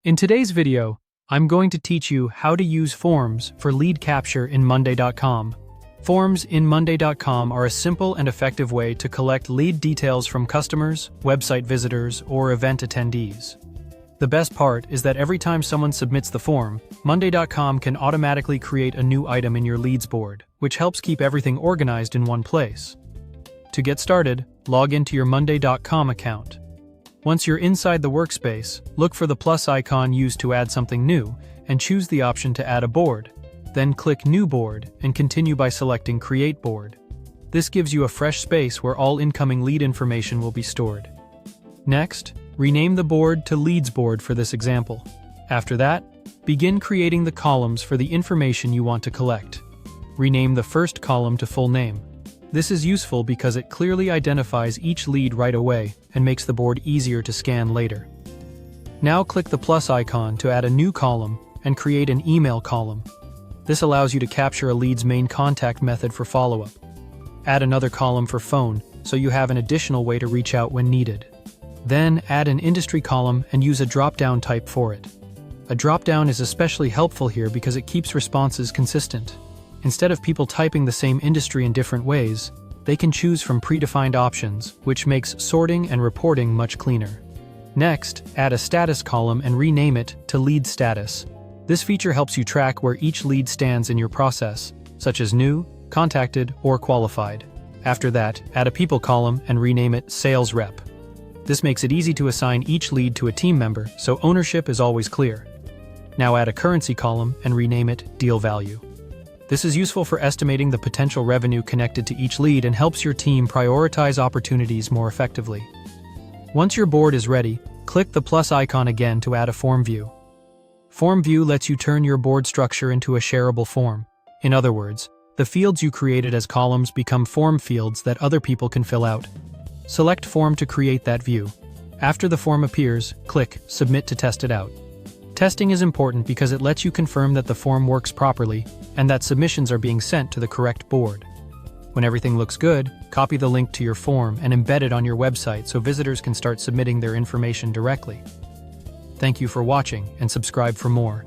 In today's video, I'm going to teach you how to use forms for lead capture in Monday.com. Forms in Monday.com are a simple and effective way to collect lead details from customers, website visitors, or event attendees. The best part is that every time someone submits the form, Monday.com can automatically create a new item in your leads board, which helps keep everything organized in one place. To get started, log into your Monday.com account. Once you're inside the workspace, look for the plus icon used to add something new, and choose the option to add a board. Then click New Board, and continue by selecting Create Board. This gives you a fresh space where all incoming lead information will be stored. Next, rename the board to Leads Board for this example. After that, begin creating the columns for the information you want to collect. Rename the first column to full name. This is useful because it clearly identifies each lead right away and makes the board easier to scan later. Now click the plus icon to add a new column and create an email column. This allows you to capture a lead's main contact method for follow-up. Add another column for phone so you have an additional way to reach out when needed. Then add an industry column and use a drop-down type for it. A drop-down is especially helpful here because it keeps responses consistent. Instead of people typing the same industry in different ways, they can choose from predefined options, which makes sorting and reporting much cleaner. Next, add a status column and rename it to Lead Status. This feature helps you track where each lead stands in your process, such as new, contacted, or qualified. After that, add a people column and rename it Sales Rep. This makes it easy to assign each lead to a team member, so ownership is always clear. Now add a currency column and rename it Deal Value. This is useful for estimating the potential revenue connected to each lead and helps your team prioritize opportunities more effectively. Once your board is ready, click the plus icon again to add a form view. Form view lets you turn your board structure into a shareable form. In other words, the fields you created as columns become form fields that other people can fill out. Select Form to create that view. After the form appears, click Submit to test it out. Testing is important because it lets you confirm that the form works properly and that submissions are being sent to the correct board. When everything looks good, copy the link to your form and embed it on your website so visitors can start submitting their information directly. Thank you for watching and subscribe for more.